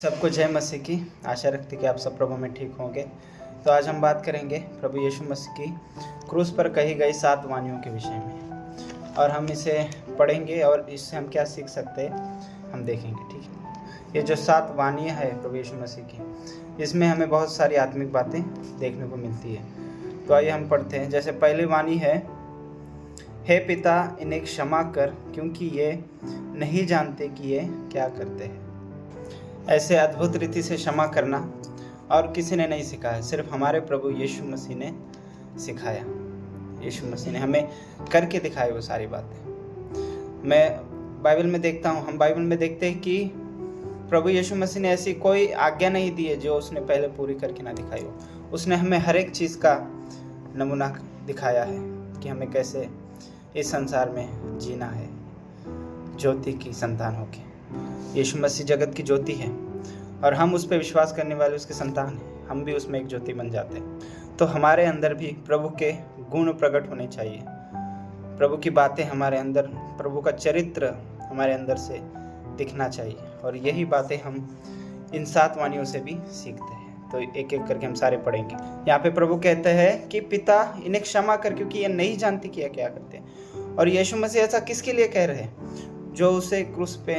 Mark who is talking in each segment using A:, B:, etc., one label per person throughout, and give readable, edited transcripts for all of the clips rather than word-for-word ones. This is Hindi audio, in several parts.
A: सबको जय मसीह की। आशा रखते कि आप सब प्रभु में ठीक होंगे। तो आज हम बात करेंगे प्रभु यीशु मसीह की क्रूस पर कही गई 7 वाणियों के विषय में, और हम इसे पढ़ेंगे और इससे हम क्या सीख सकते हैं हम देखेंगे। ठीक है, ये जो 7 वाणियाँ है प्रभु यीशु मसीह की, इसमें हमें बहुत सारी आत्मिक बातें देखने को मिलती है। तो आइए हम पढ़ते हैं। जैसे पहली वाणी है, हे पिता इन्हें क्षमा कर क्योंकि ये नहीं जानते कि ये क्या करते हैं। ऐसे अद्भुत रीति से क्षमा करना और किसी ने नहीं सिखाया, सिर्फ हमारे प्रभु यीशु मसीह ने सिखाया। यीशु मसीह ने हमें करके दिखाई वो सारी बातें। मैं बाइबल में देखता हूँ, हम बाइबल में देखते हैं कि प्रभु यीशु मसीह ने ऐसी कोई आज्ञा नहीं दी है जो उसने पहले पूरी करके ना दिखाई हो। उसने हमें हर एक चीज़ का नमूना दिखाया है कि हमें कैसे इस संसार में जीना है ज्योति की संतान होके। यीशु मसीह जगत की ज्योति है और हम उस पर विश्वास करने वाले उसके संतान हैं। हम भी उसमें एक ज्योति बन जाते हैं। तो हमारे अंदर भी प्रभु के गुण प्रकट होने चाहिए, प्रभु की बातें हमारे अंदर, प्रभु का चरित्र हमारे अंदर से दिखना चाहिए। और यही बातें हम इन 7 वाणियों से भी सीखते हैं। तो एक एक करके हम सारे पढ़ेंगे। यहाँ पे प्रभु कहते हैं कि पिता इन्हें क्षमा कर क्योंकि ये नहीं जानते कि क्या करते हैं। और यीशु मसीह ऐसा किसके लिए कह रहे हैं? जो उसे क्रूस पे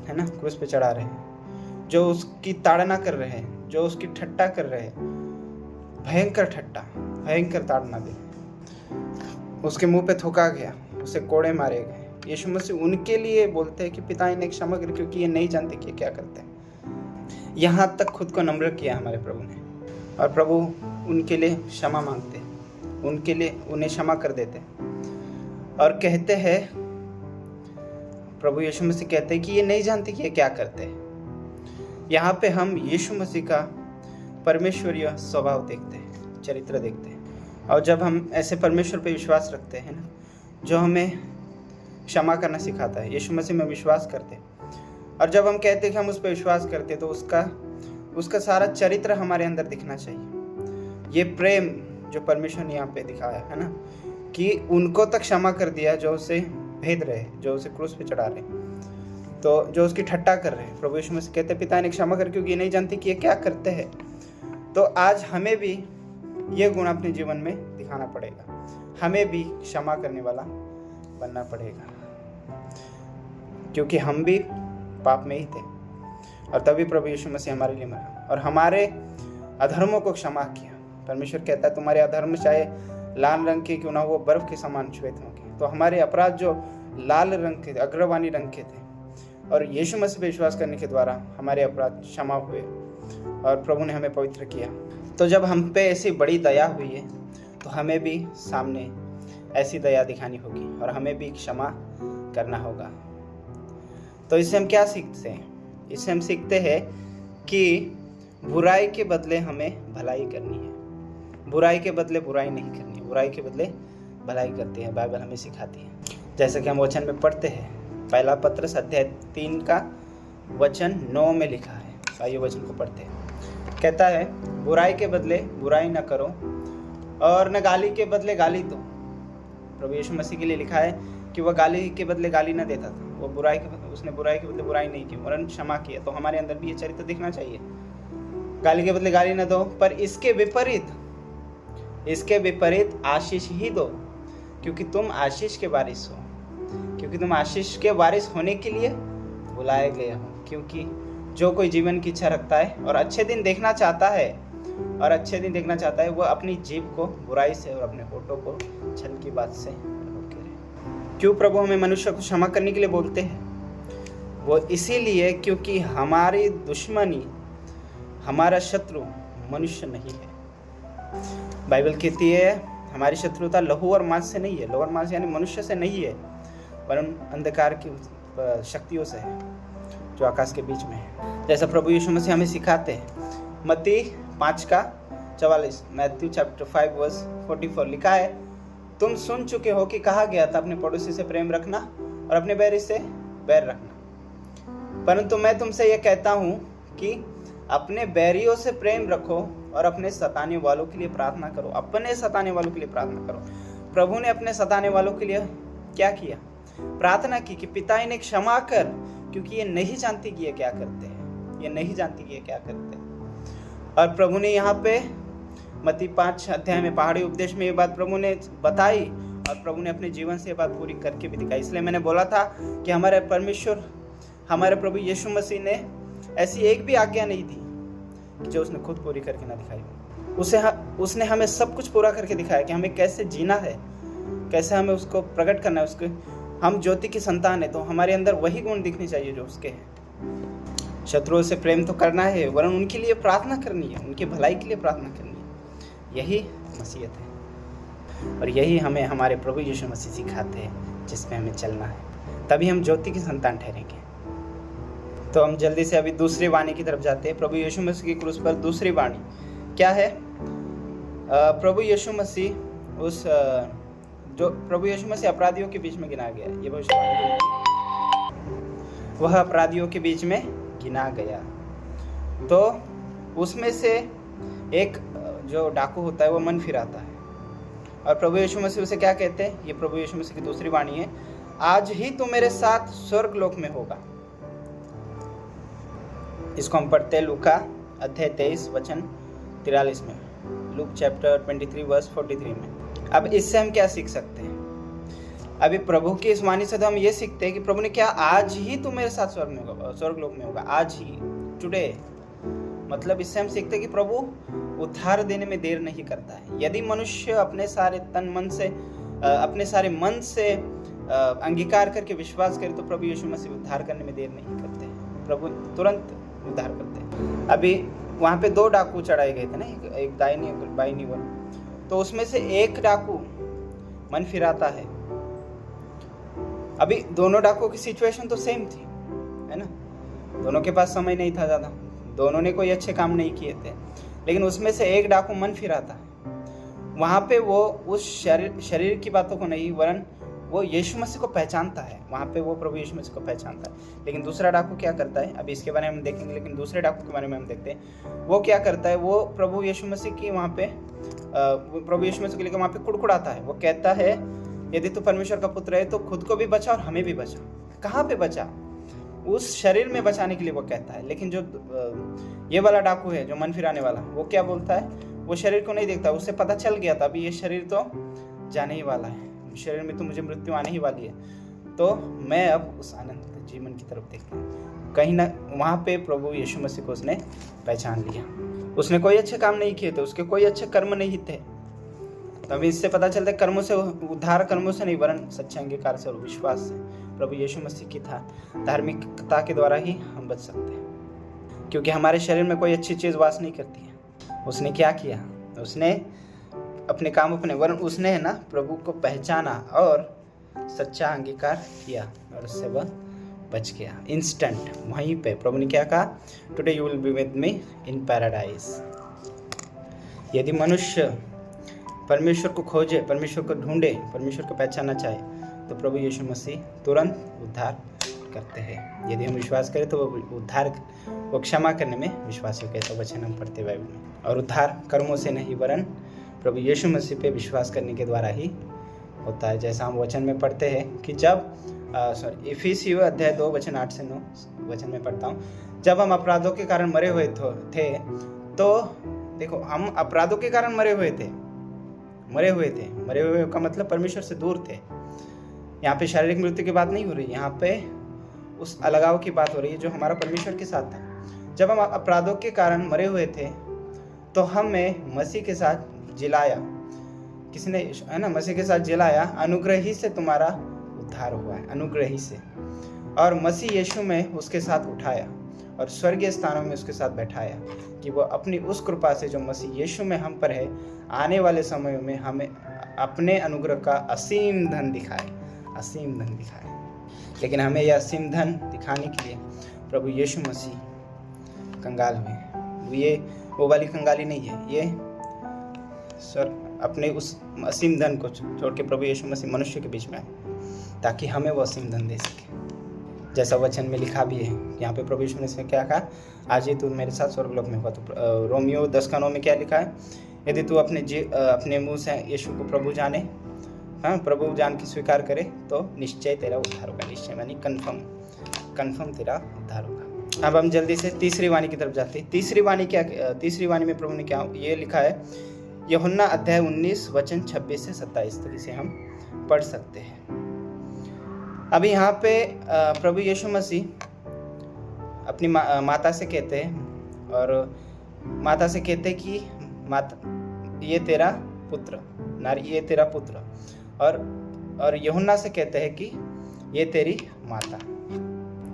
A: है ना, क्रूस पे चढ़ा रहे हैं, जो उसकी ताड़ना कर रहे हैं, जो उसकी ठट्टा कर रहे हैं, भयंकर ठट्टा, भयंकर ताड़ना दे, उसके मुंह पे थूका गया, उसे कोड़े मारे गए। यीशु मसीह उनके लिए बोलते हैं कि पिता इन्हें क्षमा कर क्योंकि ये नहीं जानते कि क्या करते हैं। यहाँ तक खुद को नम्र किया हमारे प्रभु ने, और प्रभु उनके लिए क्षमा मांगते हैं, उनके लिए उन्हें क्षमा कर देते हैं और कहते हैं, प्रभु यीशु मसीह कहते हैं कि ये नहीं जानते कि ये क्या करते हैं। यहाँ पे हम यीशु मसीह का परमेश्वरीय स्वभाव देखते हैं, चरित्र देखते हैं। और जब हम ऐसे परमेश्वर पे विश्वास रखते हैं ना, जो हमें क्षमा करना सिखाता है, यीशु मसीह में विश्वास करते हैं, और जब हम कहते हैं कि हम उस पर विश्वास करते हैं, तो उसका सारा चरित्र हमारे अंदर दिखना चाहिए। ये प्रेम जो परमेश्वर ने यहाँ पे दिखाया है ना, कि उनको तक क्षमा कर दिया जो उसे भेद रहे, जो उसे क्रूस पे चढ़ा रहे, तो जो उसकी ठट्टा कर रहे हैं। प्रभु यीशु मसीह कहते पिता इन्हें क्षमा कर क्योंकि ये नहीं जानते कि ये क्या करते हैं। तो आज हमें भी ये गुण अपने जीवन में दिखाना पड़ेगा, हमें भी क्षमा करने वाला बनना पड़ेगा, क्योंकि हम भी पाप में ही थे और तभी प्रभु यीशु मसीह हमारे लिए मरा और हमारे अधर्मों को क्षमा किया। परमेश्वर कहता है तुम्हारे अधर्म चाहे लाल रंग के क्यों ना, वो बर्फ के समान श्वेत होंगे। तो हमारे अपराध जो लाल रंग के, अग्रवानी रंग के थे, और यीशु मसीह पे विश्वास करने के द्वारा हमारे अपराध क्षमा हुए और प्रभु ने हमें पवित्र किया। तो जब हम पे ऐसी बड़ी दया हुई है, तो हमें भी सामने ऐसी दया दिखानी होगी और हमें भी क्षमा करना होगा। तो इससे हम क्या सीखते हैं? इससे हम सीखते हैं कि बुराई के बदले हमें भलाई करनी है, बुराई के बदले बुराई नहीं करनी, बुराई के बदले भलाई करते हैं। बाइबल हमें सिखाती है, जैसे कि हम वचन में पढ़ते हैं। पहला पत्रस अध्याय 3 का वचन 9 में लिखा है। आइए वचन को पढ़ते हैं। कहता है, बुराई के बदले बुराई न करो और न गाली के बदले गाली दो। प्रभु यीशु मसीह के लिए लिखा है कि वह गाली के बदले गाली न देता था, वो उसने बुराई के बदले बुराई नहीं की, वरन क्षमा किया। तो हमारे अंदर भी ये चरित्र दिखना चाहिए, गाली के बदले गाली न दो, पर इसके विपरीत आशीष ही दो, क्योंकि तुम आशीष के वारिस हो, क्योंकि तुम आशीष के वारिस होने के लिए बुलाए गए हो। क्योंकि जो कोई जीवन की इच्छा रखता है और अच्छे दिन देखना चाहता है, वह अपनी जीभ को बुराई से और अपने होठों को छल की बात से रोके रहे। क्यों प्रभु हमें मनुष्य को क्षमा करने के लिए बोलते हैं? वो इसीलिए क्योंकि हमारी दुश्मनी, हमारा शत्रु मनुष्य नहीं है। बाइबल कहती है हमारी शत्रुता लहू और मांस से नहीं है, लहू और मांस यानी मनुष्य से नहीं है, वरन अंधकार की शक्तियों से है जो आकाश के बीच में है। जैसा प्रभु यीशु मसीह हमें सिखाते हैं। मत्ती 5:44, मैथ्यू चैप्टर 5 वर्स 44 लिखा है, तुम सुन चुके हो कि कहा गया था अपने पड़ोसी से प्रेम रखना और अपने बैरी से बैर रखना, परंतु मैं तुमसे यह कहता हूँ कि अपने बैरियों से प्रेम रखो और अपने सताने वालों के लिए प्रार्थना करो। अपने सताने वालों के लिए प्रार्थना करो। प्रभु ने अपने सताने वालों के लिए क्या किया? प्रार्थना की कि पिता इन्हें क्षमा कर क्योंकि ये नहीं जानते कि ये क्या करते हैं। ये नहीं जानती कि ये क्या करते हैं। और प्रभु ने यहाँ पे मत्ती 5 अध्याय में पहाड़ी उपदेश में ये बात प्रभु ने बताई और प्रभु ने अपने जीवन से ये बात पूरी करके भी दिखाई। इसलिए मैंने बोला था कि हमारे परमेश्वर, हमारे प्रभु यीशु मसीह ने ऐसी एक भी आज्ञा नहीं दी जो उसने खुद पूरी करके ना दिखाई। उसने हमें सब कुछ पूरा करके दिखाया कि हमें कैसे जीना है, कैसे हमें उसको प्रकट करना है। उसके हम ज्योति की संतान है तो हमारे अंदर वही गुण दिखने चाहिए जो उसके हैं। शत्रुओं से प्रेम तो करना है, वरन उनके लिए प्रार्थना करनी है, उनकी भलाई के लिए प्रार्थना करनी है। यही मसीहत है और यही हमें हमारे प्रभु यीशु मसीह सिखाते हैं, जिसमें हमें चलना है, तभी हम ज्योति की संतान ठहरेंगे। तो हम जल्दी से अभी दूसरी वाणी की तरफ जाते हैं। प्रभु यीशु मसीह की क्रूस पर दूसरी वाणी क्या है? प्रभु यीशु मसीह प्रभु यीशु मसीह अपराधियों के बीच में गिना गया, ये भविष्यवाणी, वह अपराधियों के बीच में गिना गया। तो उसमें से एक जो डाकू होता है वो मन फिराता है और प्रभु यीशु मसीह उसे क्या कहते हैं? ये प्रभु यीशु मसीह की दूसरी वाणी है, आज ही तू मेरे साथ स्वर्ग लोक में होगा। इसको हम पढ़ते हैं लूका अध्याय 23 वचन 43 में, लूक चैप्टर 23 वर्स 43 में। अब इससे हम क्या सीख सकते हैं? अभी प्रभु की इस वाणी से तो हम ये सीखते हैं कि प्रभु ने क्या, आज ही तू मेरे साथ स्वर्ग लोक में होगा, आज ही, टुडे। मतलब इससे हम सीखते हैं कि प्रभु उद्धार देने में देर नहीं करता है। यदि मनुष्य अपने सारे तन मन से, अपने सारे मन से अंगीकार करके विश्वास करे तो प्रभु यीशु मसीह उद्धार करने में देर नहीं करते हैं, प्रभु तुरंत उद्धार करते हैं। अभी वहाँ पे 2 डाकू चढ़ाए गए थे ना, एक दाहिनी एक बाईनी ओर। तो उसमें से एक डाकू मन फिराता है। अभी दोनों डाकुओं की सिचुएशन तो सेम थी, है ना, दोनों के पास समय नहीं था ज़्यादा, दोनों ने कोई अच्छे काम नहीं किए थे, लेकिन उसमें से एक डाकू मन फिराता है। वहाँ पे वो उस शरीर की बातों को नहीं, वरन वो यीशु मसीह को पहचानता है। वहाँ पे वो प्रभु यीशु मसीह को पहचानता है। लेकिन दूसरा डाकू क्या करता है, अभी इसके बारे में हम देखेंगे, लेकिन दूसरे डाकू के बारे में हम देखते हैं। वो क्या करता है, वो प्रभु यीशु मसीह की वहाँ पे प्रभु यीशु मसीह के लिए वहाँ पे कुड़कुड़ाता है। वो कहता है, यदि तू परमेश्वर का पुत्र है तो खुद को भी बचा और हमें भी बचा। कहाँ पे बचा? उस शरीर में बचाने के लिए वो कहता है। लेकिन जो ये वाला डाकू है, जो मन फिराने वाला, वो क्या बोलता है? वो शरीर को नहीं देखता, उससे पता चल गया था अभी ये शरीर तो जाने ही वाला है, शरीर में तो मुझे मृत्यु आने ही वाली है, तो मैं अब उस आनंद जीवन की तरफ देखता हूँ। कहीं ना वहाँ पे प्रभु यीशु मसीह को उसने पहचान लिया। उसने कोई अच्छे काम नहीं किए थे, उसके कोई अच्छे कर्म नहीं थे। तभी इससे पता चलता है कर्मों से उद्धार, कर्मों से नहीं वरन सच्चे अंगीकार से और विश्वास से, प्रभु यीशु मसीह की धार्मिकता के द्वारा ही हम बच सकते हैं, क्योंकि हमारे शरीर में कोई अच्छी चीज़ वास नहीं करती है। उसने क्या किया? उसने अपने काम अपने, वरन उसने है ना प्रभु को पहचाना और सच्चा अंगीकार किया और उससे वह बच गया। इंस्टेंट वहीं पे प्रभु ने क्या कहा? Today you will be with me in paradise. यदि मनुष्य परमेश्वर को खोजे, परमेश्वर को ढूंढे, परमेश्वर को पहचानना चाहे तो प्रभु यीशु मसीह तुरंत उद्धार करते हैं। यदि हम विश्वास करें तो वो क्षमा करने में विश्वासी हो, कैसा वचन हम पढ़ते बाइबल में। और उद्धार कर्मों से नहीं वरन प्रभु यीशु मसीह पे विश्वास करने के द्वारा ही होता है। जैसा हम वचन में पढ़ते हैं कि जब इफिसियों अध्याय 2 वचन 8 से 9 वचन में पढ़ता हूँ, जब हम अपराधों के कारण मरे हुए थे, तो देखो हम अपराधों के कारण मरे हुए थे। मरे हुए का मतलब परमेश्वर से दूर थे। यहाँ पे शारीरिक मृत्यु की बात नहीं हो रही, यहाँ पे उस अलगाव की बात हो रही है जो हमारा परमेश्वर के साथ था। जब हम अपराधों के कारण मरे हुए थे तो हमें मसीह के साथ जिलाया, किसने, है ना, मसीह के साथ जिलाया। अनुग्रह ही से तुम्हारा उद्धार हुआ है, अनुग्रह ही से। और मसीह यीशु में उसके साथ उठाया और स्वर्गीय स्थानों में उसके साथ बैठाया, कि वो अपनी उस कृपा से जो मसीह यीशु में हम पर है, आने वाले समयों में हमें अपने अनुग्रह का असीम धन दिखाए, असीम धन दिखाए। लेकिन हमें यह असीम धन दिखाने के लिए प्रभु यीशु मसीह कंगाल हुए। ये वो वाली कंगाली नहीं है, ये अपने उस असीम धन को छोड़ के प्रभु यीशु मसीह मनुष्य के बीच में आए, ताकि हमें वो असीम धन दे सके। जैसा वचन में लिखा भी है, यहाँ पे प्रभु यीशु ने क्या कहा? आज ही तू मेरे साथ स्वर्गलोक में होगा। तो रोमियो 10:9 में क्या लिखा है? यदि तू अपने मुंह से यीशु को प्रभु जाने, हाँ, प्रभु जान के स्वीकार करे तो निश्चय तेरा उद्धार होगा। निश्चय मानी कन्फर्म तेरा उद्धार होगा। अब हम जल्दी से तीसरी वाणी की तरफ जाते हैं। तीसरी वाणी में प्रभु ने क्या ये लिखा है, यूहन्ना अध्याय 19 वचन 26 से 27 तक इसे हम पढ़ सकते हैं। अभी यहाँ पे प्रभु यीशु मसीह अपनी माता से कहते हैं, और माता से कहते हैं कि माता ये तेरा पुत्र, नारी ये तेरा पुत्र, और यूहन्ना से कहते हैं कि ये तेरी माता।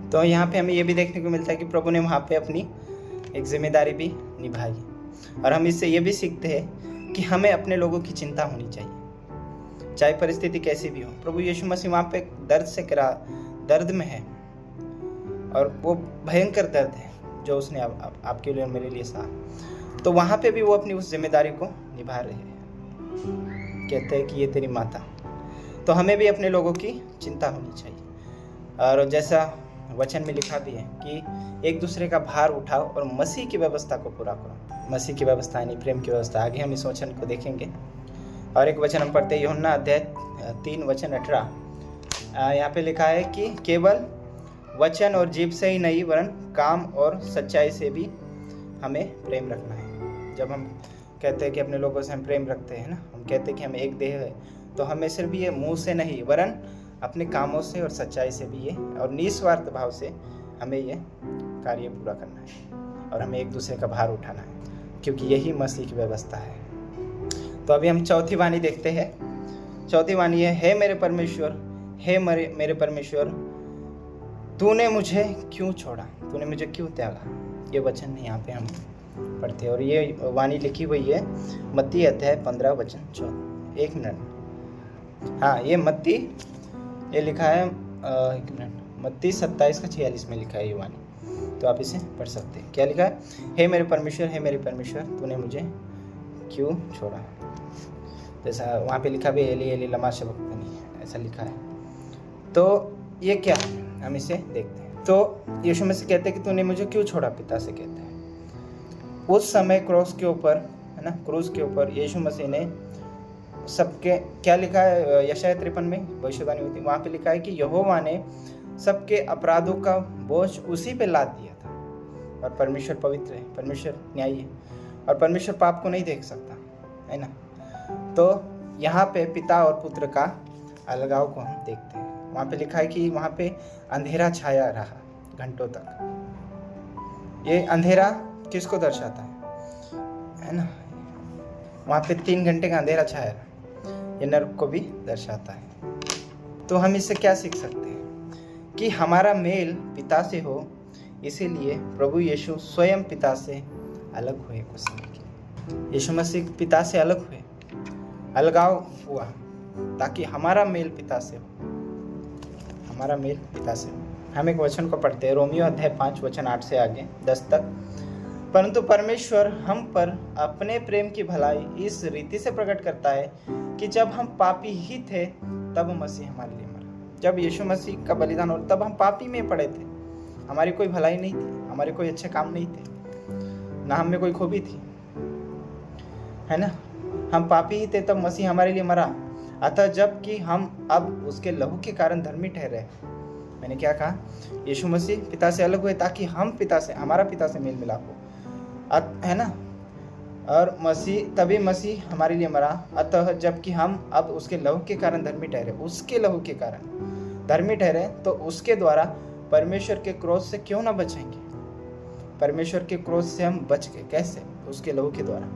A: तो यहाँ पे हमें ये भी देखने को मिलता है कि प्रभु ने वहाँ पे अपनी एक जिम्मेदारी भी निभाई, और हम इससे ये भी सीखते हैं कि हमें अपने लोगों की चिंता होनी चाहिए, चाहे परिस्थिति कैसी भी हो। प्रभु यीशु मसीह वहाँ पे दर्द में है, और वो भयंकर दर्द है जो उसने आपके लिए और मेरे लिए सहा। तो वहाँ पे भी वो अपनी उस जिम्मेदारी को निभा रहे हैं, कहते हैं कि ये तेरी माता। तो हमें भी अपने लोगों की चिंता होनी चाहिए, और जैसा वचन में लिखा भी है कि एक दूसरे का भार उठाओ और मसीह की व्यवस्था को पूरा करो। मसीह की व्यवस्था यानी प्रेम की व्यवस्था। आगे हम इस वचन को देखेंगे। और एक वचन हम पढ़ते हैं, यूहन्ना अध्याय 3 वचन 18। यहाँ पे लिखा है कि केवल वचन और जीभ से ही नहीं, वरन काम और सच्चाई से भी हमें प्रेम रखना है। जब हम कहते हैं कि अपने लोगों से हम प्रेम रखते हैं ना, हम कहते हैं कि हम एक देह है, तो हमें सिर्फ ये मुंह से नहीं, वरन अपने कामों से और सच्चाई से भी ये, और निस्वार्थ भाव से हमें ये कार्य पूरा करना है, और हमें एक दूसरे का भार उठाना है, क्योंकि यही मसीह की व्यवस्था है। तो अभी हम चौथी वाणी देखते हैं। चौथी वाणी है, हे मेरे परमेश्वर, हे मेरे परमेश्वर, तूने मुझे क्यों छोड़ा, तूने मुझे क्यों त्यागा। ये वचन यहाँ पे हम पढ़ते हैं, और ये वाणी लिखी हुई है मत्ती अध्याय 15 वचन 14। एक मिनट, हाँ ये मत्ती, ये लिखा है एक मिनट, मत्ती 27:46 में लिखा है ये वाणी, तो आप इसे पढ़ सकते हैं। क्या लिखा है, हे मेरे परमेश्वर, हे मेरे परमेश्वर, तूने मुझे क्यों छोड़ा। जैसा वहाँ पे लिखा भी, एली एली लमा शबक्तनी, ऐसा लिखा है। तो ये क्या है, हम इसे देखते हैं। तो यीशु मसीह कहते हैं कि तूने मुझे क्यों छोड़ा, पिता से कहते हैं। उस समय क्रूस के ऊपर, है ना, क्रूस के ऊपर यीशु मसीह ने सबके, क्या लिखा है यशायाह 53 में भविष्यवाणी हुई थी, वहाँ पे लिखा है कि यहोवा ने सबके अपराधों का बोझ उसी पे लाद दिया था। और परमेश्वर पवित्र है, परमेश्वर न्यायी है, और परमेश्वर पाप को नहीं देख सकता, है ना। तो यहाँ पे पिता और पुत्र का अलगाव को हम देखते हैं। वहाँ पे लिखा है कि वहाँ पे अंधेरा छाया रहा घंटों तक। ये अंधेरा किसको दर्शाता है ना, वहाँ पे 3 घंटे का अंधेरा छाया रहा, ये नरक को भी दर्शाता है। तो हम इससे क्या सीख सकते हैं कि हमारा मेल पिता से हो, इसीलिए प्रभु यीशु स्वयं पिता से अलग हुए कुछ समय के लिए। यीशु मसीह पिता से अलग हुए, अलगाव हुआ, ताकि हमारा मेल पिता से हो, हमारा मेल पिता से हो। हम एक वचन को पढ़ते हैं, रोमियो अध्याय 5 वचन 8 से आगे 10 तक। परंतु परमेश्वर हम पर अपने प्रेम की भलाई इस रीति से प्रकट करता है कि जब हम पापी ही थे तब मसीह हमारे लिए मरा। जब यीशु मसीह का बलिदान हो तब हम पापी में पड़े थे, हमारी कोई भलाई नहीं थी, हमारे कोई अच्छे काम नहीं थे, ना हम में कोई खूबी थी, है ना। हम पापी ही थे तब मसीह हमारे लिए मरा। अतः जबकि हम अब उसके लहू के कारण धर्मी ठहरे, मैंने क्या कहा, यीशु मसीह पिता से अलग हुए ताकि हम पिता से, हमारा पिता से मेल मिलाप हो, है ना। और तभी मसीह हमारे लिए मरा। अतः जबकि हम अब उसके लहू के कारण धर्मी ठहरे, उसके लहू के कारण धर्मी ठहरे, तो उसके द्वारा परमेश्वर के क्रोध से क्यों ना बचेंगे। परमेश्वर के क्रोध से हम बच गए, कैसे, उसके लहू के द्वारा।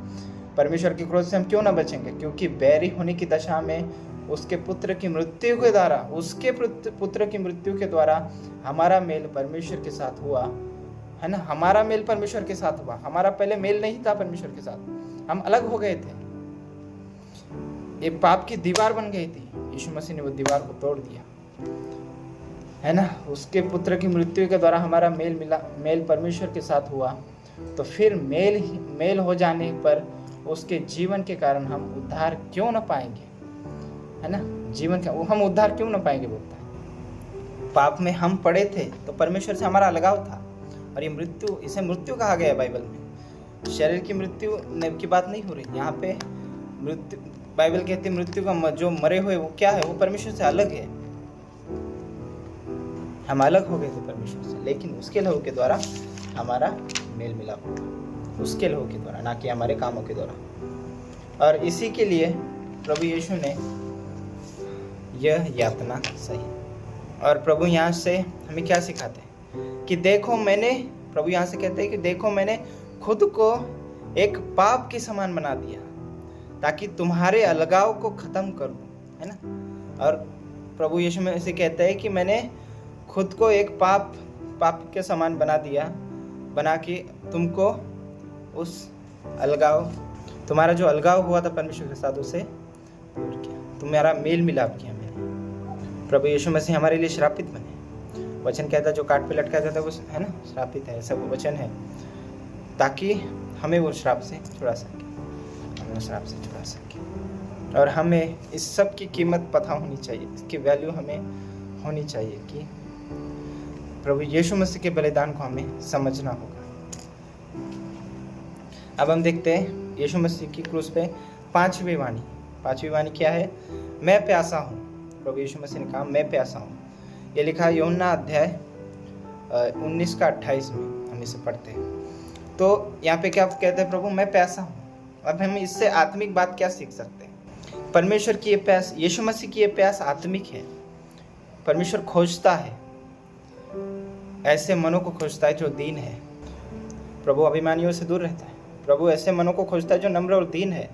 A: परमेश्वर के क्रोध से हम क्यों ना बचेंगे, क्योंकि बैरी होने की दशा में उसके पुत्र की मृत्यु के द्वारा, उसके पुत्र की मृत्यु के द्वारा हमारा मेल परमेश्वर के साथ हुआ, है ना। हमारा मेल परमेश्वर के साथ हुआ। हमारा पहले मेल नहीं था परमेश्वर के साथ, हम अलग हो गए थे, ये पाप की दीवार बन गई थी। यीशु मसीह ने वो दीवार को तोड़ दिया, है ना। उसके पुत्र की मृत्यु के द्वारा हमारा मेल परमेश्वर के साथ हुआ। तो फिर मेल हो जाने पर उसके जीवन के कारण हम उद्धार क्यों न पाएंगे, है ना। जीवन का हम उद्धार क्यों न पाएंगे बोलता है। पाप में हम पड़े थे तो परमेश्वर से हमारा अलगाव था, और ये मृत्यु, इसे मृत्यु कहा गया है बाइबल में। शरीर की मृत्यु की बात नहीं हो रही यहाँ पे। मृत्यु, बाइबल कहती है मृत्यु का जो मरे हुए वो क्या है, वो परमेश्वर से अलग है हम अलग हो गए थे परमेश्वर से, लेकिन उसके लहू के द्वारा हमारा मेल मिलाप हुआ, उसके लहू के द्वारा, ना कि हमारे कामों के द्वारा। और इसी के लिए प्रभु यीशु ने यह यातना सही। और प्रभु यहाँ से हमें क्या सिखाते हैं कि देखो मैंने, प्रभु यहाँ से कहते हैं कि देखो मैंने खुद को एक पाप के समान बना दिया ताकि तुम्हारे अलगाव को खत्म कर दूं, है ना। और प्रभु यीशु में से कहते हैं कि मैंने खुद को एक पाप के समान बना दिया, बना के तुमको उस अलगाव, तुम्हारा जो अलगाव हुआ था परमेश्वर के साथ, उसे दूर किया, तुम्हारा मेल मिलाप किया मैंने। प्रभु यीशु मसीह हमारे लिए श्रापित बने। वचन कहता है जो काट पे लटका जाता है वो, है ना, श्रापित है, ऐसा वो वचन है, ताकि हमें वो श्राप से छुड़ा सके, हमें श्राप से छुड़ा सके। और हमें इस सब की कीमत पता होनी चाहिए, इसकी वैल्यू हमें होनी चाहिए कि प्रभु यीशु मसीह के बलिदान को हमें समझना होगा। अब हम देखते हैं यीशु मसीह की क्रूस पे पांचवी वाणी क्या है? मैं प्यासा हूँ। प्रभु यीशु मसीह ने कहा मैं प्यासा हूँ। ये लिखा है यूहन्ना अध्याय 19 का 28 में, हम इसे पढ़ते हैं। तो यहाँ पे क्या कहते हैं प्रभु? मैं प्यासा हूँ। अब हम इससे आत्मिक बात क्या सीख सकते हैं? परमेश्वर की ये प्यास, यीशु मसीह की ये प्यास आत्मिक है। परमेश्वर खोजता है, ऐसे मनों को खोजता है जो दीन है। प्रभु अभिमानियों से दूर रहता है। प्रभु ऐसे मनों को खोजता है जो नम्र और दीन है।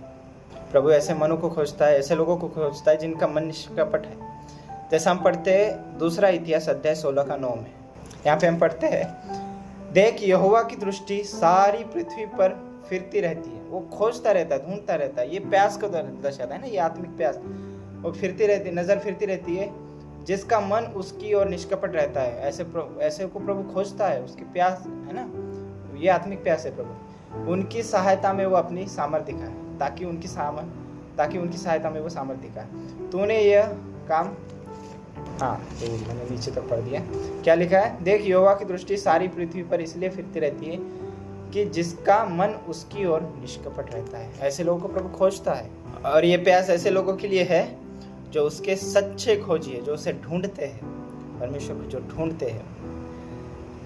A: प्रभु ऐसे मनों को खोजता है, ऐसे लोगों को खोजता है जिनका मन निष्कपट है। जैसा हम पढ़ते हैं दूसरा इतिहास अध्याय 16 का 9 में, यहाँ पे हम पढ़ते हैं, देख यहोवा की दृष्टि सारी पृथ्वी पर फिरती रहती है। वो खोजता रहता है, ढूंढता रहता है। ये प्यास को दर्शाता है ना, ये आत्मिक प्यास। वो फिरती रहती है, नजर फिरती रहती है, जिसका मन उसकी ओर निष्कपट रहता है। ऐसे को प्रभु खोजता है, उसकी प्यास है ना, ये आत्मिक प्यास है। प्रभु उनकी सहायता में वो अपनी सामर्थ्य दिखाए, ताकि उनकी सहायता में वो सामर्थ्य दिखाए। तूने यह काम, हाँ तो मैंने नीचे तक पढ़ दिया। क्या लिखा है? देख यहोवा की दृष्टि सारी पृथ्वी पर इसलिए फिरती रहती है कि जिसका मन उसकी ओर निष्कपट रहता है। ऐसे लोगों को प्रभु खोजता है। और ये प्यास ऐसे लोगों के लिए है जो उसके सच्चे खोजी है, जो उसे ढूंढते हैं, परमेश्वर को जो ढूंढते हैं।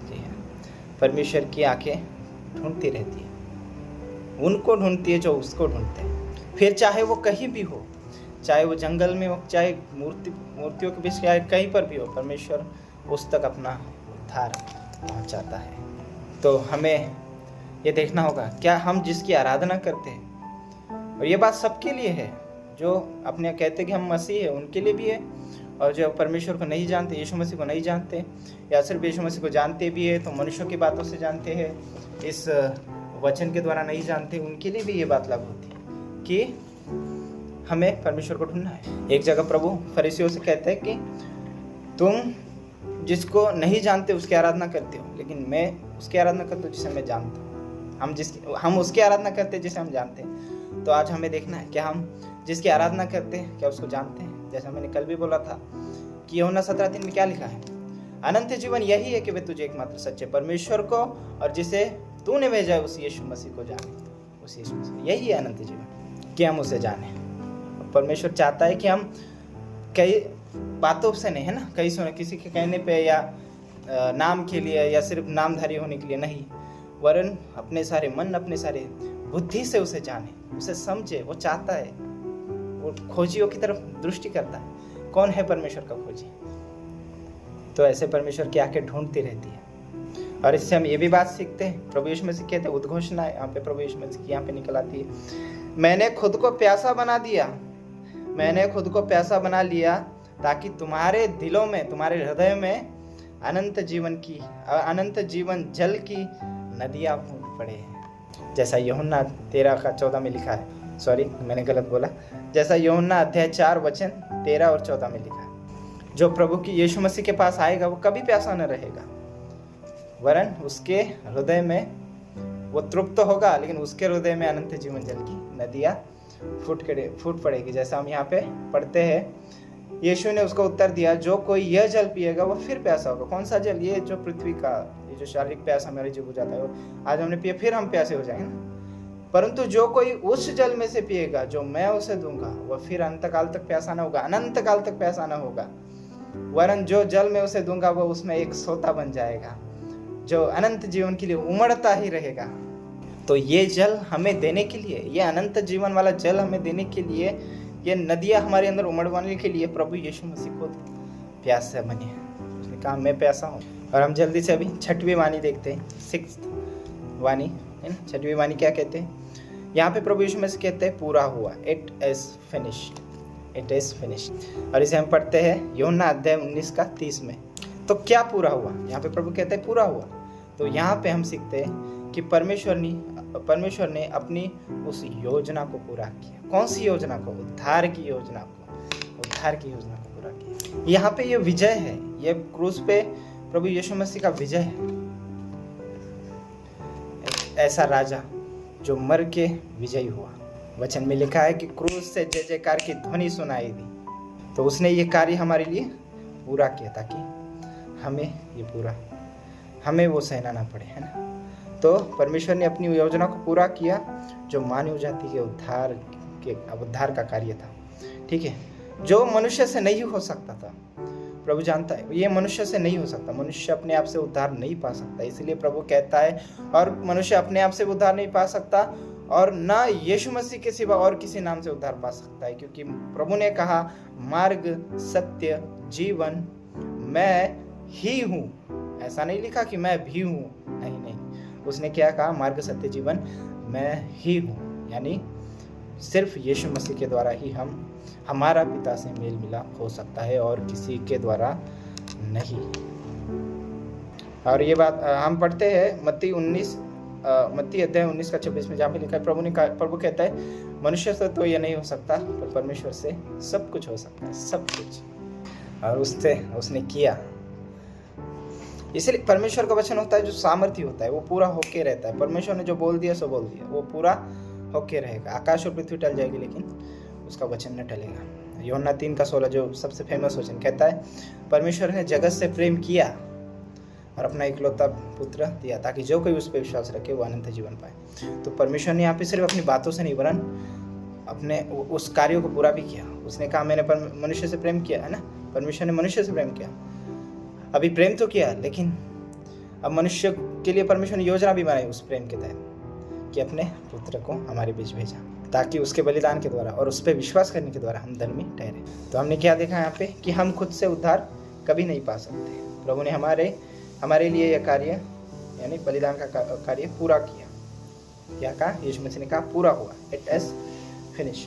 A: जी हाँ, परमेश्वर की आंखें ढूंढती रहती है, उनको ढूंढती है जो उसको ढूंढते हैं। फिर चाहे वो कहीं भी हो, चाहे वो जंगल में हो, चाहे मूर्तियों के बीच, चाहे कहीं पर भी हो, परमेश्वर उस तक अपना उद्धार पहुंचाता है। तो हमें ये देखना होगा क्या हम जिसकी आराधना करते हैं, और ये बात सबके लिए है, जो अपने कहते कि हम मसीह है उनके लिए भी है, और जो परमेश्वर को नहीं जानते, यीशु मसीह को नहीं जानते, या सिर्फ यीशु मसीह को जानते भी है तो मनुष्यों की बातों से जानते हैं, इस वचन के द्वारा नहीं जानते, उनके लिए भी ये बात लागू होती है कि हमें परमेश्वर को ढूंढना है। एक जगह प्रभु फरीसियों से कहते हैं कि तुम जिसको नहीं जानते उसकी आराधना करते हो, लेकिन मैं उसकी आराधना करता हूँ जिसे मैं जानता हूँ। हम उसकी आराधना करते हैं जिसे हम जानते हैं। तो आज हमें देखना है क्या हम जिसकी आराधना करते हैं क्या उसको जानते हैं? जैसा मैंने कल भी बोला था कि यूहन्ना 17:3 में क्या लिखा है? अनंत जीवन यही है कि वे तुझे एकमात्र सच्चे परमेश्वर को और जिसे तूने भेजा है उस यीशु मसीह को जाने। उस यीशु मसीह, यही है अनंत जीवन, कि हम उसे जाने। परमेश्वर चाहता है कि हम कई बातों से नहीं, है ना, कई सुने किसी के कहने पे या नाम के लिए या सिर्फ नामधारी होने के लिए नहीं, वरन अपने सारे मन, अपने सारे बुद्धि से उसे जाने, उसे समझे। वो चाहता है, वो खोजियों की तरफ दृष्टि करता है। कौन है परमेश्वर का खोजी? तो ऐसे परमेश्वर की आंखें ढूंढती रहती है। और इससे हम ये भी बात सीखते हैं, प्रभु यीशु मसीह कहते हैं, उद्घोषणा है यहाँ पे, प्रभु यीशु मसीह की यहाँ पे निकल आती है, मैंने खुद को प्यासा बना दिया, मैंने खुद को प्यासा बना लिया ताकि तुम्हारे दिलों में, तुम्हारे हृदय में अनंत जीवन जल की नदियाँ फूट पड़े। जैसा यूहन्ना 13 का 14 में लिखा है, सॉरी मैंने गलत बोला, जैसा यूहन्ना अध्याय 4 वचन 13 और 14 में लिखा है, जो प्रभु की यीशु मसीह के पास आएगा वो कभी प्यासा न रहेगा, वरन उसके हृदय में वो तृप्त होगा, लेकिन उसके हृदय में अनंत जीवन जल की नदियाँ फूट पड़ेगी। जैसा हम यहाँ पे पढ़ते हैं, यीशु ने उसको उत्तर दिया, जो कोई यह जल पिएगा वो फिर प्यासा होगा। कौन सा जल? ये जो पृथ्वी का, ये जो शारीरिक प्यास हमारे जीव हो जाता है, आज हमने पिया, फिर हम प्यासे हो जाएंगे ना। परंतु जो कोई उस जल में से पिएगा जो मैं उसे दूंगा, वह फिर अनंत काल तक प्यासा न होगा, अनंत काल तक प्यासा न होगा। वरन जो जल में उसे दूंगा वो उसमें एक सोता बन जाएगा, जो अनंत जीवन के लिए उमड़ता ही रहेगा। तो ये जल हमें देने के लिए, ये अनंत जीवन वाला जल हमें देने के लिए, ये नदियाँ हमारे अंदर उमड़वाने के लिए प्रभु यीशु मसीह खुद प्यास से बने हैं। उसने कहा मैं प्यासा हूँ। और हम जल्दी से अभी 6वीं वाणी देखते हैं, 6th वाणी है ना। 6वीं वाणी क्या कहते हैं? यहाँ पे प्रभु यीशु मसीह कहते हैं पूरा हुआ, it is finished, it is finished. और इसे हम पढ़ते हैं यूहन्ना अध्याय 19 का 30 में। तो क्या पूरा हुआ? यहाँ पे प्रभु कहते हैं पूरा हुआ। तो यहाँ पे हम सीखते हैं कि परमेश्वर ने अपनी उस योजना को पूरा किया। कौन सी योजना को? उद्धार की योजना को पूरा किया। यहाँ पे ये विजय है, ये क्रूस पे प्रभु यीशु मसीह का विजय है। ऐसा राजा जो मर के विजयी हुआ। वचन में लिखा है कि क्रूस से जय जयकार की ध्वनि सुनाई दी। तो उसने ये कार्य हमारे लिए पूरा किया ताकि हमें वो सहना ना पड़े, है ना। तो परमेश्वर ने अपनी योजना को पूरा किया जो मानव जाति के उद्धार का कार्य था, ठीक है, जो मनुष्य से नहीं हो सकता था। प्रभु जानता है ये मनुष्य से नहीं हो सकता, मनुष्य अपने आप से उद्धार नहीं पा सकता। इसलिए प्रभु कहता है, और मनुष्य अपने आप से उद्धार नहीं पा सकता और ना यीशु मसीह के सिवा और किसी नाम से उद्धार पा सकता है, क्योंकि प्रभु ने कहा मार्ग सत्य जीवन मैं ही हूँ। ऐसा नहीं लिखा कि मैं भी हूँ, नहीं, उसने क्या कहा? मार्ग सत्य जीवन मैं ही हूँ। यानी सिर्फ यीशु मसीह के द्वारा ही हमारा पिता से मेल मिलाप हो सकता है और किसी के द्वारा नहीं। और ये बात हम पढ़ते हैं मत्ती अध्याय 19 का 26 में, जहाँ पे लिखा है प्रभु कहता है मनुष्य से तो ये नहीं हो सकता पर परमेश्वर से सब कुछ हो सकता है, सब कुछ। और उसने किया। इसलिए परमेश्वर का वचन होता है जो सामर्थ्य होता है, वो पूरा होके रहता है। परमेश्वर ने जो बोल दिया सो बोल दिया, वो पूरा होके रहेगा। आकाश और पृथ्वी टल जाएगी लेकिन उसका वचन न टलेगा। यूहन्ना 3 का 16 जो सबसे फेमस वचन कहता है परमेश्वर ने जगत से प्रेम किया और अपना इकलौता पुत्र दिया ताकि जो कोई उस पर विश्वास रखे वो अनंत जीवन पाए। तो परमेश्वर ने यहाँ पे सिर्फ अपनी बातों से नहीं वरन अपने उस कार्यों को पूरा भी किया। उसने कहा मैंने मनुष्य से प्रेम किया, है ना। परमेश्वर ने मनुष्य से प्रेम किया, अभी प्रेम तो किया, लेकिन अब मनुष्य के लिए परमेश्वर ने योजना भी बनाई उस प्रेम के तहत कि अपने पुत्र को हमारे बीच भेजा ताकि उसके बलिदान के द्वारा और उस पर विश्वास करने के द्वारा हम धर्मी ठहरे। तो हमने क्या देखा यहाँ पे कि हम खुद से उद्धार कभी नहीं पा सकते। प्रभु ने हमारे लिए यह कार्य यानी बलिदान का कार्य पूरा किया। क्या कहा? यीशु मसीह ने कहा पूरा हुआ, इट इज फिनिश।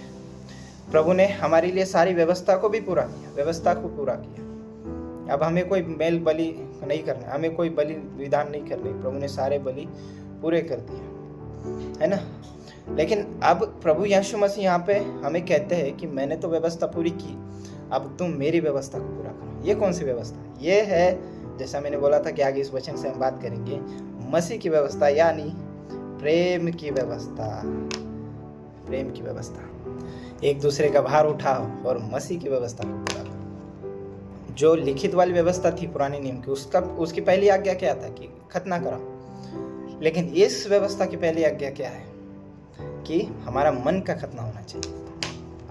A: प्रभु ने हमारे लिए सारी व्यवस्था को भी पूरा किया, व्यवस्था को पूरा किया। अब हमें कोई मेल बलि नहीं करना, हमें कोई बलि विधान नहीं करने, प्रभु ने सारे बलि पूरे कर दिए, है ना। लेकिन अब प्रभु यीशु मसीह यहाँ पे हमें कहते हैं कि मैंने तो व्यवस्था पूरी की, अब तुम मेरी व्यवस्था को पूरा करो। ये कौन सी व्यवस्था? ये है, जैसा मैंने बोला था कि आगे इस वचन से हम बात करेंगे, मसीह की व्यवस्था यानी प्रेम की व्यवस्था। प्रेम की व्यवस्था, एक दूसरे का भार उठाओ और मसीह की व्यवस्था को पूरा करो। जो लिखित वाली व्यवस्था थी पुराने नियम की, उसकी पहली आज्ञा क्या था? कि खतना कराओ। लेकिन इस व्यवस्था की पहली आज्ञा क्या है? कि हमारा मन का खतना होना चाहिए,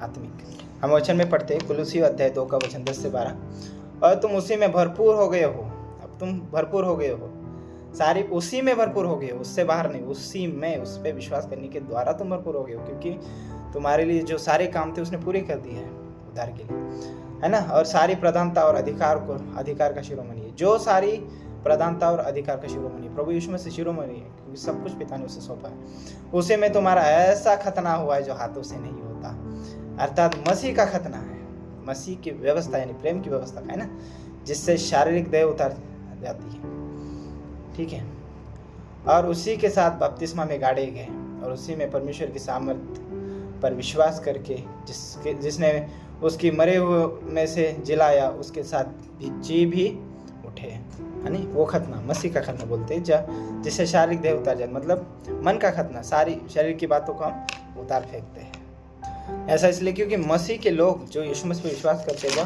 A: आत्मिक। हम वचन में पढ़ते हैं कुलुसियों अध्याय 2 का वचन 10 से 12, और तुम उसी में भरपूर हो गए हो। अब तुम भरपूर हो गए हो, सारी उसी में भरपूर हो गए हो, उससे बाहर नहीं, उसी में, उस पर विश्वास करने के द्वारा तुम भरपूर हो गए हो, क्योंकि तुम्हारे लिए जो सारे काम थे उसने पूरे कर दिए हैं उद्धार के लिए, है ना। और सारी प्रधानता और अधिकार का शिरोमणि है। जो सारी प्रधानता और अधिकार का शिरोमणि प्रभु यीशु मसीह शिरोमणि है, क्योंकि सब कुछ पिता ने उसे सौंपा है। उसी में तुम्हारा ऐसा खतना हुआ है जो हाथों से नहीं होता, अर्थात मसीह का खतना है, मसीह की व्यवस्था यानी प्रेम की व्यवस्था का, है ना, जिससे शारीरिक देह उतार जाती है, ठीक है। और उसी के साथ बपतिस्मा में गाड़े गए और उसी में परमेश्वर की सामर्थ पर विश्वास करके जिसने उसकी मरे हुए में से जिलाया, उसके साथ जी भी उठे, यानी वो खतना मसीह का खतना बोलते हैं, जिससे शारीरिक देह उतार जाए, मतलब मन का खतना, सारी शरीर की बातों को हम उतार फेंकते हैं। ऐसा इसलिए क्योंकि मसीह के लोग जो यीशु मसीह पर विश्वास करते हैं वो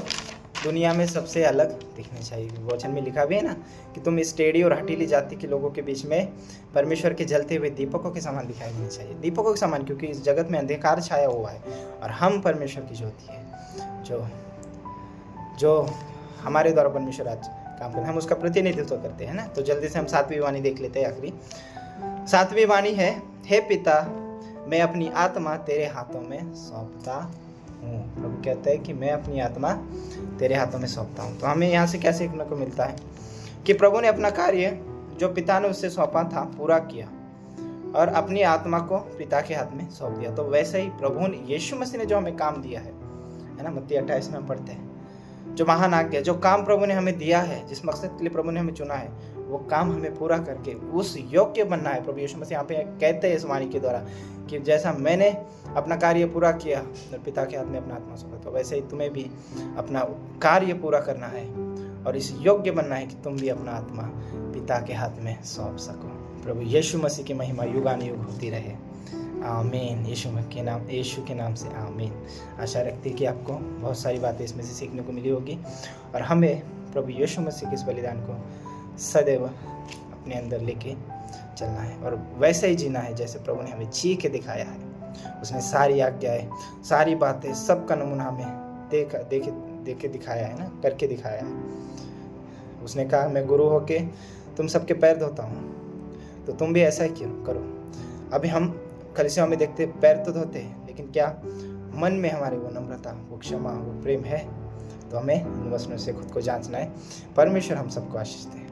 A: दुनिया में सबसे अलग दिखने चाहिए। वचन में लिखा भी है ना कि तुम इस टेढ़ी और हटीली जाति के लोगों के बीच में परमेश्वर के जलते हुए दीपकों के समान दिखाई देने चाहिए। दीपकों के समान, क्योंकि इस जगत में अंधकार छाया हुआ है और हम परमेश्वर की ज्योति है, जो हमारे द्वारा परमेश्वर आज काम करते हैं, हम उसका प्रतिनिधित्व करते हैं ना। तो जल्दी से हम 7वीं वाणी देख लेते हैं। आखिरी 7वीं वाणी है, हे पिता मैं अपनी आत्मा तेरे हाथों में सौंपता हूँ। प्रभु कहते हैं कि मैं अपनी आत्मा तेरे हाथों में सौंपता हूँ। तो हमें यहाँ से क्या सीखने को मिलता है कि प्रभु ने अपना कार्य जो पिता ने उससे सौंपा था पूरा किया और अपनी आत्मा को पिता के हाथ में सौंप दिया। तो वैसे ही प्रभु ने, यीशु मसीह ने जो हमें काम दिया है ना, मत्ती 28 में हम पढ़ते हैं, जो महान आज्ञा, जो काम प्रभु ने हमें दिया है, जिस मकसद के लिए प्रभु ने हमें चुना है, वो काम हमें पूरा करके उस योग्य बनना है। प्रभु यीशु मसीह यहाँ पे कहते हैं इस वाणी के द्वारा कि जैसा मैंने अपना कार्य पूरा किया और पिता के हाथ में अपना आत्मा सौंपा, तो वैसे ही तुम्हें भी अपना कार्य पूरा करना है और इस योग्य बनना है कि तुम भी अपना आत्मा पिता के हाथ में सौंप सको। प्रभु यीशु मसीह की महिमा युगानुयुग होती रहे। आमीन। यीशु के नाम से आमीन। आशा रखती कि आपको बहुत सारी बातें इसमें से सीखने को मिली होगी और हमें प्रभु यीशु मसीह के इस बलिदान को सदैव अपने अंदर लेके चलना है और वैसे ही जीना है जैसे प्रभु ने हमें जी के दिखाया है। उसने सारी आज्ञाएं, सारी बातें, सबका नमूना हमें देख के दिखाया है ना, करके दिखाया है। उसने कहा मैं गुरु होके तुम सबके पैर धोता हूँ, तो तुम भी ऐसा ही क्यों करो। अभी हम कलीसिया में देखते पैर तो धोते हैं, लेकिन क्या मन में हमारे वो नम्रता, वो क्षमा, वो प्रेम है? तो हमें इन वचनों से खुद को जांचना है। परमेश्वर हम सबको आशीष दे।